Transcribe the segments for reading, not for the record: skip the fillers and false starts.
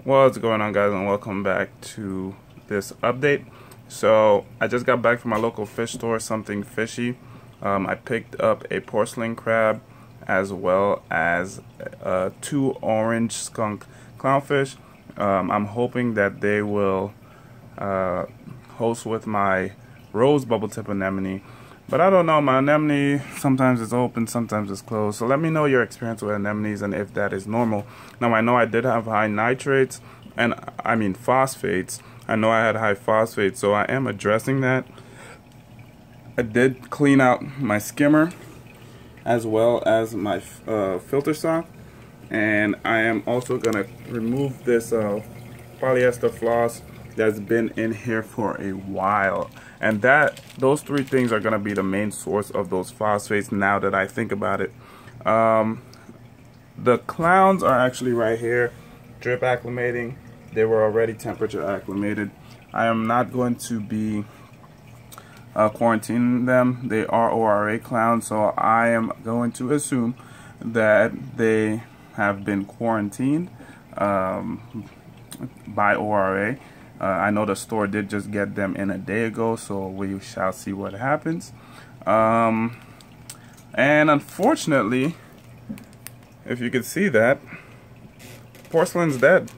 What's going on, guys, and welcome back to this update. So I just got back from my local fish store, something fishy. I picked up a porcelain crab as well as two orange skunk clownfish. I'm hoping that they will host with my rose bubble tip anemone. But I don't know, my anemone, sometimes it's open, sometimes it's closed. So let me know your experience with anemones and if that is normal. Now, I know I did have high nitrates, and I mean phosphates. I know I had high phosphates, so I am addressing that. I did clean out my skimmer as well as my filter sock. And I am also going to remove this polyester floss that's been in here for a while, and those three things are going to be the main source of those phosphates now that I think about it. The clowns are actually right here, drip acclimating. They were already temperature acclimated. I am not going to be quarantining them. They are ORA clowns, so I am going to assume that they have been quarantined by ORA. I know the store did just get them in a day ago, so we shall see what happens. And unfortunately, if you can see that, porcelain's dead.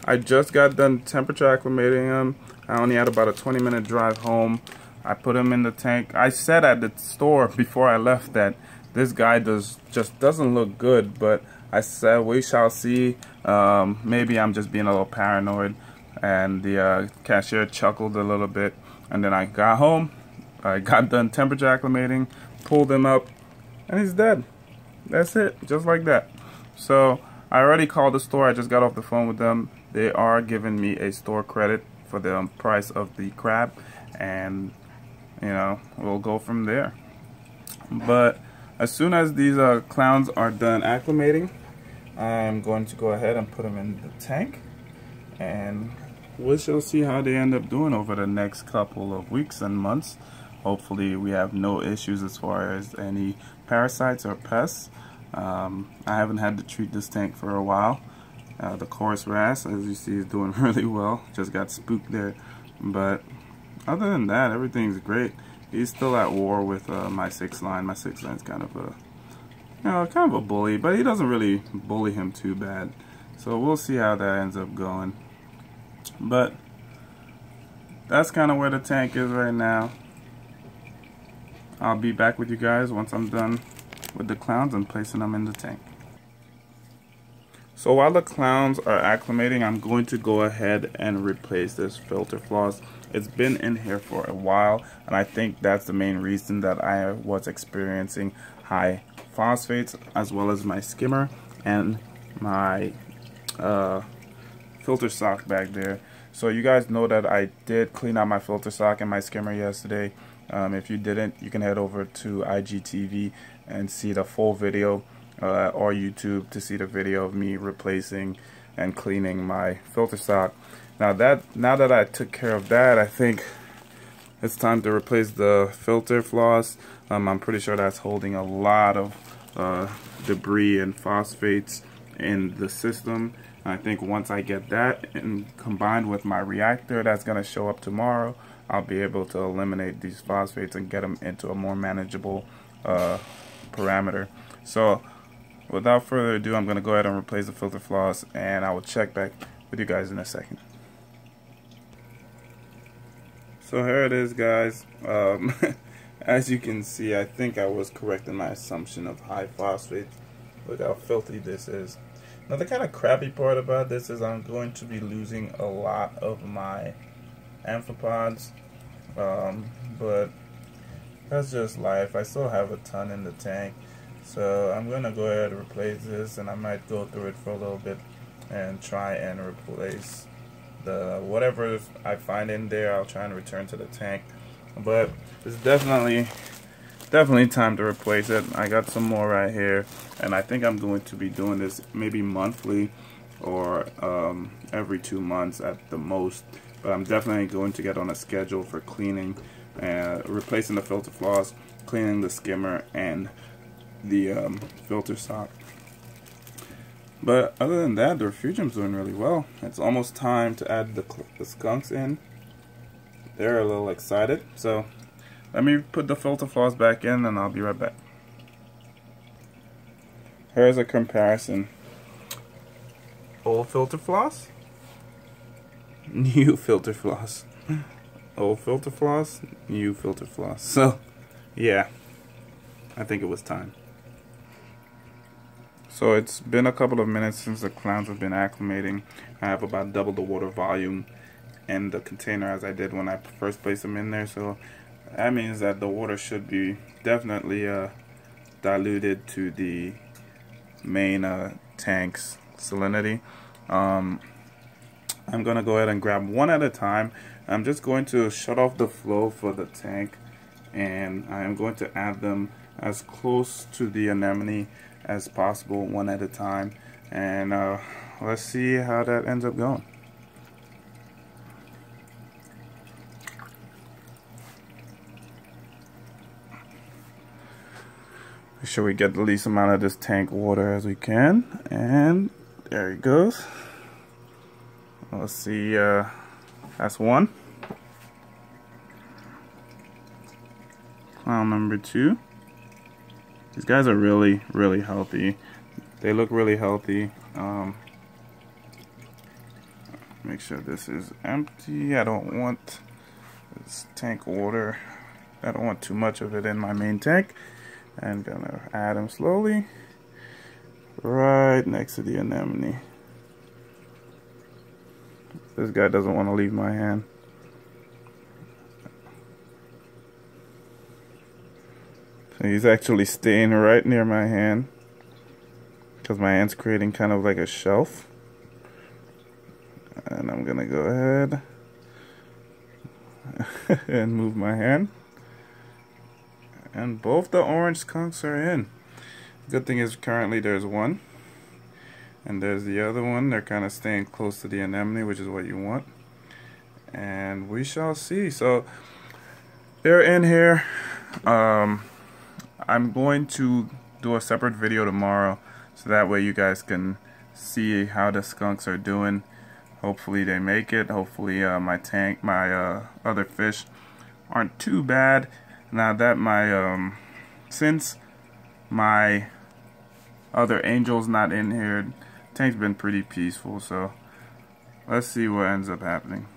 I just got done temperature acclimating them. I only had about a 20-minute drive home. I put them in the tank. I said at the store before I left that this guy just doesn't look good, but I said we shall see. Maybe I'm just being a little paranoid. And the cashier chuckled a little bit, and then I got home, I got done temperature acclimating, pulled him up, and he's dead. That's it, just like that. So I already called the store. I just got off the phone with them. They are giving me a store credit for the price of the crab, and you know, we'll go from there. But as soon as these clowns are done acclimating, I'm going to go ahead and put them in the tank, and we shall see how they end up doing over the next couple of weeks and months. Hopefully we have no issues as far as any parasites or pests. I haven't had to treat this tank for a while. The chorus wrasse, as you see, is doing really well. Just got spooked there, but other than that, everything's great. He's still at war with my 6-line. My 6-line's kind of a bully, but he doesn't really bully him too bad. So we'll see how that ends up going. But that's kind of where the tank is right now. I'll be back with you guys once I'm done with the clowns and placing them in the tank. So while the clowns are acclimating, I'm going to go ahead and replace this filter floss. It's been in here for a while, and I think that's the main reason that I was experiencing high phosphates, as well as my skimmer and my filter sock back there. So you guys know that I did clean out my filter sock and my skimmer yesterday. If you didn't, you can head over to IGTV and see the full video, or YouTube to see the video of me replacing and cleaning my filter sock. Now that I took care of that, I think it's time to replace the filter floss. I'm pretty sure that's holding a lot of debris and phosphates in the system. I think once I get that and combined with my reactor that's going to show up tomorrow, I'll be able to eliminate these phosphates and get them into a more manageable parameter. So without further ado, I'm going to go ahead and replace the filter floss, and I will check back with you guys in a second. So here it is, guys. As you can see, I think I was correct in my assumption of high phosphates. Look how filthy this is. Now the kind of crappy part about this is I'm going to be losing a lot of my amphipods, but that's just life. I still have a ton in the tank, so I'm going to go ahead and replace this, and I might go through it for a little bit and try and replace the whatever I find in there. I'll try and return to the tank, but it's definitely time to replace it. I got some more right here, and I think I'm going to be doing this maybe monthly or every 2 months at the most, but I'm definitely going to get on a schedule for cleaning and replacing the filter floss, cleaning the skimmer and the filter sock. But other than that, the refugium's doing really well. It's almost time to add the skunks in. They're a little excited, so let me put the filter floss back in and I'll be right back. Here's a comparison. Old filter floss, new filter floss. Old filter floss, new filter floss. So, yeah, I think it was time. So it's been a couple of minutes since the clowns have been acclimating. I have about double the water volume in the container as I did when I first placed them in there. So that means that the water should be definitely diluted to the main tank's salinity. I'm gonna go ahead and grab one at a time. I'm just going to shut off the flow for the tank, and I am going to add them as close to the anemone as possible, one at a time, and let's see how that ends up going. Make sure we get the least amount of this tank water as we can, and there it goes. Let's see, that's one. Clown number 2. These guys are really, really healthy. They look really healthy. Make sure this is empty. I don't want this tank water. I don't want too much of it in my main tank. I'm gonna add them slowly right next to the anemone. This guy doesn't want to leave my hand. So he's actually staying right near my hand because my hand's creating kind of like a shelf. And I'm gonna go ahead and move my hand. And both the orange skunks are in. Good thing is currently there's one. And there's the other one. They're kind of staying close to the anemone, which is what you want. And we shall see. So they're in here. I'm going to do a separate video tomorrow, so that way you guys can see how the skunks are doing. Hopefully they make it. Hopefully my other fish aren't too bad. Now that since my other angel's not in here, tank's been pretty peaceful, so let's see what ends up happening.